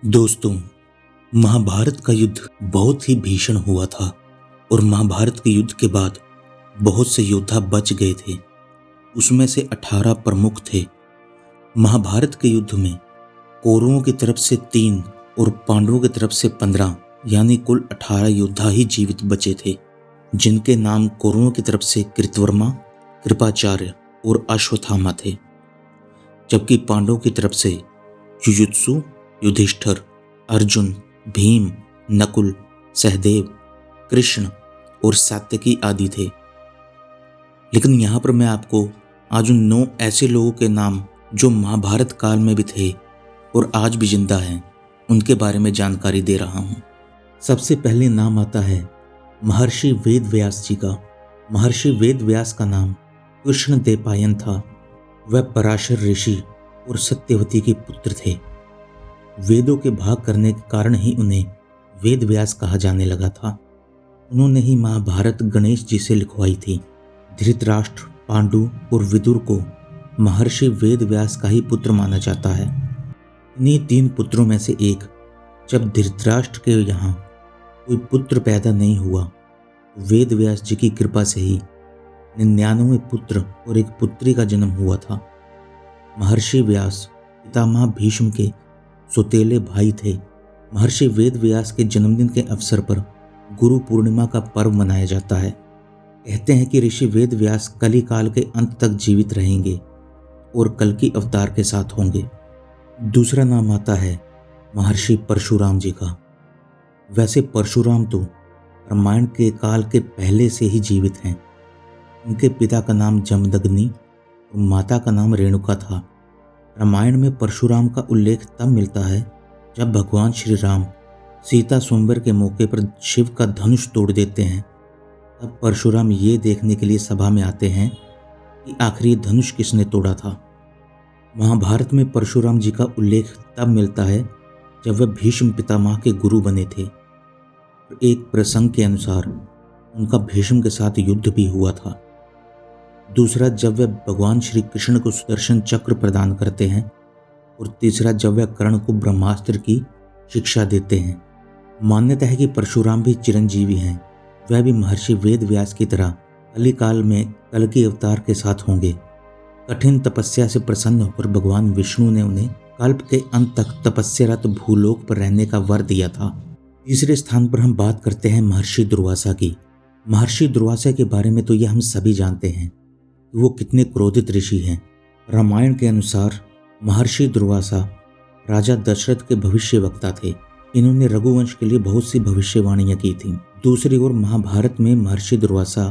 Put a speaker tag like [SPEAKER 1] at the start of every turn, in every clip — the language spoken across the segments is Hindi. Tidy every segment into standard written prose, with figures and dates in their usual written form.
[SPEAKER 1] दोस्तों, महाभारत का युद्ध बहुत ही भीषण हुआ था और महाभारत के युद्ध के बाद बहुत से योद्धा बच गए थे। उसमें से 18 प्रमुख थे। महाभारत के युद्ध में कौरवों की तरफ से 3 और पांडवों की तरफ से 15 यानी कुल 18 योद्धा ही जीवित बचे थे, जिनके नाम कौरवों की तरफ से कृतवर्मा, कृपाचार्य और अश्वत्थामा थे, जबकि पांडवों की तरफ से युयुत्सु, युधिष्ठिर, अर्जुन, भीम, नकुल, सहदेव, कृष्ण और सात्यकी आदि थे। लेकिन यहाँ पर मैं आपको आज उन 9 ऐसे लोगों के नाम जो महाभारत काल में भी थे और आज भी जिंदा हैं, उनके बारे में जानकारी दे रहा हूँ। सबसे पहले नाम आता है महर्षि वेद व्यास जी का। महर्षि वेद व्यास का नाम कृष्ण देवपायन था। वह पराशर ऋषि और सत्यवती के पुत्र थे। वेदों के भाग करने के कारण ही उन्हें वेद व्यास कहा जाने लगा था। उन्होंने ही महाभारत गणेश जी से लिखवाई थी। धृतराष्ट्र, पांडु और विदुर को महर्षि वेद व्यास का ही पुत्र माना जाता है। इन्हीं 3 पुत्रों में से एक, जब धृतराष्ट्र के यहाँ कोई पुत्र पैदा नहीं हुआ, वेद व्यास जी की कृपा से ही 99 पुत्र और एक पुत्री का जन्म हुआ था। महर्षि व्यास पितामह भीष्म के सौतेले भाई थे। महर्षि वेद व्यास के जन्मदिन के अवसर पर गुरु पूर्णिमा का पर्व मनाया जाता है। कहते हैं कि ऋषि वेद व्यास कली काल के अंत तक जीवित रहेंगे और कल्कि अवतार के साथ होंगे। दूसरा नाम आता है महर्षि परशुराम जी का। वैसे परशुराम तो रामायण के काल के पहले से ही जीवित हैं। उनके पिता का नाम जमदग्नि और माता का नाम रेणुका था। रामायण में परशुराम का उल्लेख तब मिलता है जब भगवान श्री राम सीता स्वयंवर के मौके पर शिव का धनुष तोड़ देते हैं। तब परशुराम ये देखने के लिए सभा में आते हैं कि आखिर ये धनुष किसने तोड़ा था। महाभारत में परशुराम जी का उल्लेख तब मिलता है जब वह भीष्म पितामह के गुरु बने थे। एक प्रसंग के अनुसार उनका भीष्म के साथ युद्ध भी हुआ था। दूसरा, जब वह भगवान श्री कृष्ण को सुदर्शन चक्र प्रदान करते हैं। और तीसरा, जब वह कर्ण को ब्रह्मास्त्र की शिक्षा देते हैं। मान्यता है कि परशुराम भी चिरंजीवी हैं। वह भी महर्षि वेद व्यास की तरह कली काल में कल्कि अवतार के साथ होंगे। कठिन तपस्या से प्रसन्न होकर भगवान विष्णु ने उन्हें कल्प के अंत तक तपस्यारत भूलोक पर रहने का वर दिया था। तीसरे स्थान पर हम बात करते हैं महर्षि दुर्वासा की। महर्षि दुर्वासा के बारे में तो यह हम सभी जानते हैं, वो कितने क्रोधित ऋषि हैं। रामायण के अनुसार महर्षि दुर्वासा राजा दशरथ के भविष्यवक्ता थे। इन्होंने रघुवंश के लिए बहुत सी भविष्यवाणियां की थीं। दूसरी ओर महाभारत में महर्षि दुर्वासा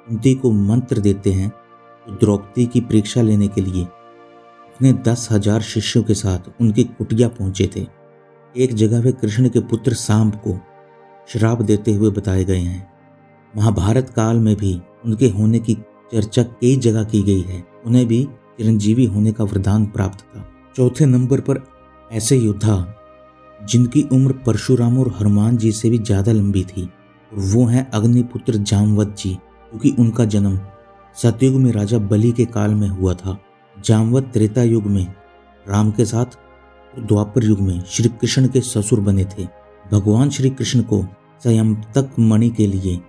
[SPEAKER 1] कुंती को मंत्र देते हैं तो द्रौपदी की परीक्षा लेने के लिए अपने 10,000 शिष्यों के साथ उनकी कुटिया पहुंचे थे। एक जगह वे कृष्ण के पुत्र सांब को श्राप देते हुए बताए गए हैं। महाभारत काल में भी उनके होने की चर्चा कई जगह की गई है। उन्हें भी चिरंजीवी होने का वरदान प्राप्त था। चौथे नंबर पर ऐसे योद्धा जिनकी उम्र परशुराम और हनुमान जी से भी ज्यादा लंबी थी, और वो हैं अग्निपुत्र जामवत जी, क्योंकि उनका जन्म सतयुग में राजा बलि के काल में हुआ था। जामवत त्रेता युग में राम के साथ और द्वापर युग में श्री कृष्ण के ससुर बने थे। भगवान श्री कृष्ण को संयमतक मणि के लिए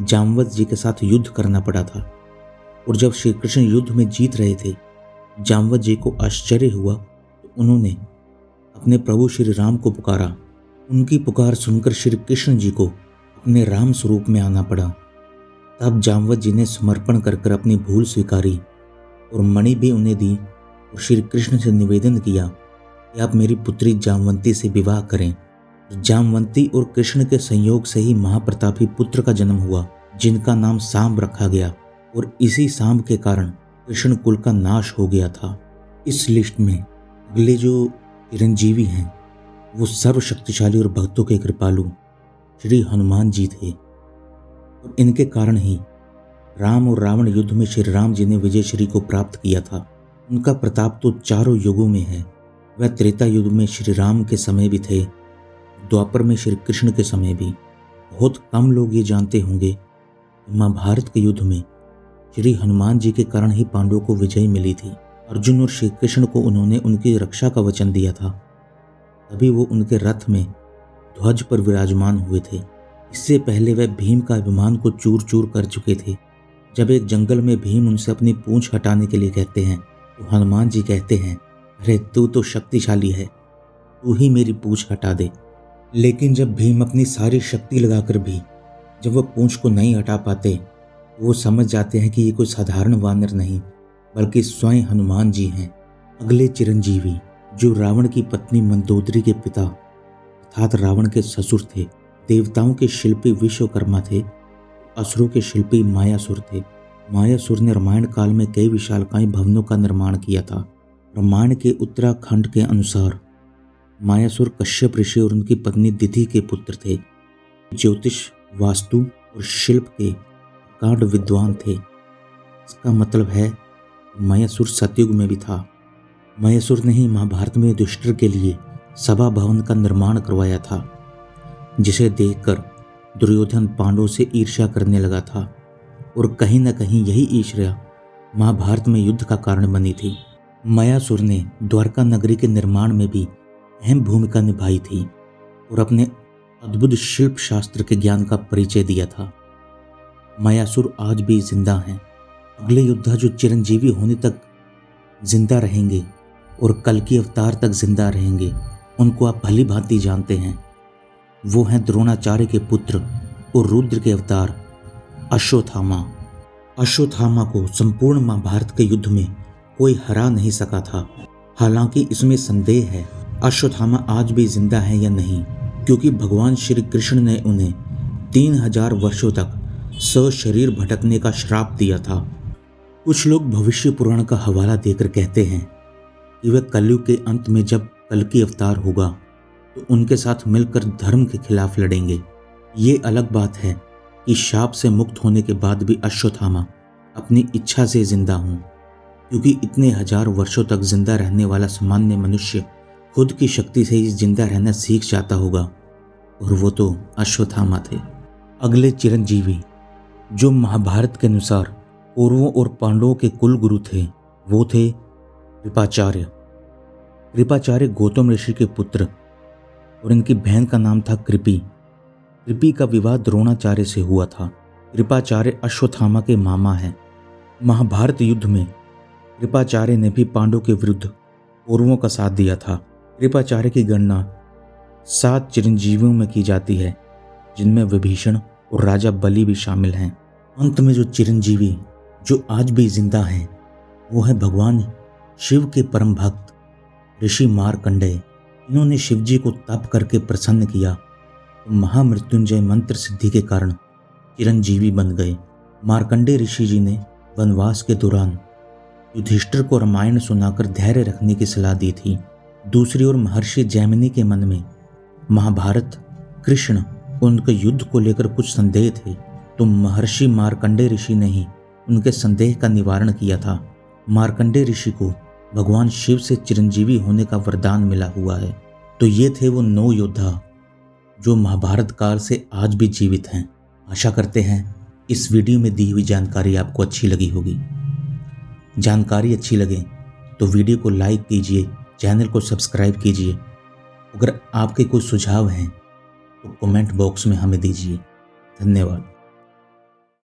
[SPEAKER 1] जामवत जी के साथ युद्ध करना पड़ा था। और जब श्री कृष्ण युद्ध में जीत रहे थे, जामवत जी को आश्चर्य हुआ तो उन्होंने अपने प्रभु श्री राम को पुकारा। उनकी पुकार सुनकर श्री कृष्ण जी को अपने राम स्वरूप में आना पड़ा। तब जामवत जी ने समर्पण कर अपनी भूल स्वीकारी और मणि भी उन्हें दी और श्री कृष्ण से निवेदन किया कि आप मेरी पुत्री जामवंती से विवाह करें। जामवंती और कृष्ण के संयोग से ही महाप्रतापी पुत्र का जन्म हुआ, जिनका नाम सांब रखा गया। और इसी सांब के कारण कृष्ण कुल का नाश हो गया था। इस लिस्ट में अगले जो चिरंजीवी हैं वो सर्वशक्तिशाली और भक्तों के कृपालु श्री हनुमान जी थे। और इनके कारण ही राम और रावण युद्ध में श्री राम जी ने विजय श्री को प्राप्त किया था। उनका प्रताप तो चारों युगों में है। वह त्रेता युग में श्री राम के समय भी थे, द्वापर में श्री कृष्ण के समय भी। बहुत कम लोग ये जानते होंगे महाभारत के युद्ध में श्री हनुमान जी के कारण ही पांडवों को विजय मिली थी। अर्जुन और श्री कृष्ण को उन्होंने उनकी रक्षा का वचन दिया था। तभी वो उनके रथ में ध्वज पर विराजमान हुए थे। इससे पहले वह भीम का अभिमान को चूर चूर कर चुके थे। जब एक जंगल में भीम उनसे अपनी पूंछ हटाने के लिए कहते हैं तो हनुमान जी कहते हैं, अरे तू तो शक्तिशाली है, तू ही मेरी पूंछ हटा दे। लेकिन जब भीम अपनी सारी शक्ति लगाकर भी जब वह पूंछ को नहीं हटा पाते तो वो समझ जाते हैं कि ये कोई साधारण वानर नहीं बल्कि स्वयं हनुमान जी हैं। अगले चिरंजीवी जो रावण की पत्नी मंदोदरी के पिता अर्थात रावण के ससुर थे, देवताओं के शिल्पी विश्वकर्मा थे, असुरों के शिल्पी मायासुर थे। मायासुर ने रामायण काल में कई विशालकाय भवनों का निर्माण किया था। रामायण के उत्तराखंड के अनुसार मायासुर कश्यप ऋषि और उनकी पत्नी दिति के पुत्र थे। ज्योतिष, वास्तु और शिल्प के प्रकांड विद्वान थे। इसका मतलब है मायासुर सतयुग में भी था। मायासुर ने ही महाभारत में युधिष्ठिर के लिए सभा भवन का निर्माण करवाया था, जिसे देखकर दुर्योधन पांडवों से ईर्ष्या करने लगा था और कहीं न कहीं यही ईर्ष्या महाभारत में युद्ध का कारण बनी थी। मायासुर ने द्वारका नगरी के निर्माण में भी अहम भूमिका निभाई थी और अपने अद्भुत शिल्प शास्त्र के ज्ञान का परिचय दिया था। मायासुर आज भी जिंदा हैं। अगले योद्धा जो चिरंजीवी होने तक जिंदा रहेंगे और कल की अवतार तक जिंदा रहेंगे, उनको आप भली भांति जानते हैं। वो हैं द्रोणाचार्य के पुत्र और रुद्र के अवतार अश्वत्थामा। अश्वत्थामा को संपूर्ण महाभारत के युद्ध में कोई हरा नहीं सका था। हालांकि इसमें संदेह है अश्वत्थामा आज भी जिंदा है या नहीं, क्योंकि भगवान श्री कृष्ण ने उन्हें 3000 वर्षों तक सशरीर भटकने का श्राप दिया था। कुछ लोग भविष्य पुराण का हवाला देकर कहते हैं कि वह कलयुग के अंत में जब कल की अवतार होगा तो उनके साथ मिलकर धर्म के खिलाफ लड़ेंगे। ये अलग बात है कि शाप से मुक्त होने के बाद भी अश्वत्थामा अपनी इच्छा से जिंदा हूँ, क्योंकि इतने हजार वर्षों तक जिंदा रहने वाला सामान्य मनुष्य खुद की शक्ति से ही जिंदा रहना सीख जाता होगा, और वो तो अश्वत्थामा थे। अगले चिरंजीवी जो महाभारत के अनुसार कौरवों और पांडवों के कुल गुरु थे, वो थे कृपाचार्य। कृपाचार्य गौतम ऋषि के पुत्र और इनकी बहन का नाम था कृपि। कृपि का विवाह द्रोणाचार्य से हुआ था। कृपाचार्य अश्वत्थामा के मामा हैं। महाभारत युद्ध में कृपाचार्य ने भी पांडवों के विरुद्ध कौरवों का साथ दिया था। कृपाचार्य की गणना 7 चिरंजीवियों में की जाती है, जिनमें विभीषण और राजा बलि भी शामिल हैं। अंत में जो चिरंजीवी जो आज भी जिंदा हैं वो है भगवान शिव के परम भक्त ऋषि मार्कंडेय। इन्होंने शिवजी को तप करके प्रसन्न किया तो महामृत्युंजय मंत्र सिद्धि के कारण चिरंजीवी बन गए। मार्कंडेय ऋषि जी ने वनवास के दौरान युधिष्ठिर को रामायण सुनाकर धैर्य रखने की सलाह दी थी। दूसरी ओर महर्षि जैमिनी के मन में महाभारत, कृष्ण और उनके युद्ध को लेकर कुछ संदेह थे, तो महर्षि मार्कंडेय ऋषि ने ही उनके संदेह का निवारण किया था। मार्कंडेय ऋषि को भगवान शिव से चिरंजीवी होने का वरदान मिला हुआ है। तो ये थे वो 9 योद्धा जो महाभारत काल से आज भी जीवित हैं। आशा करते हैं इस वीडियो में दी हुई जानकारी आपको अच्छी लगी होगी। जानकारी अच्छी लगे तो वीडियो को लाइक कीजिए, चैनल को सब्सक्राइब कीजिए। अगर आपके कोई सुझाव हैं तो कमेंट बॉक्स में हमें दीजिए। धन्यवाद।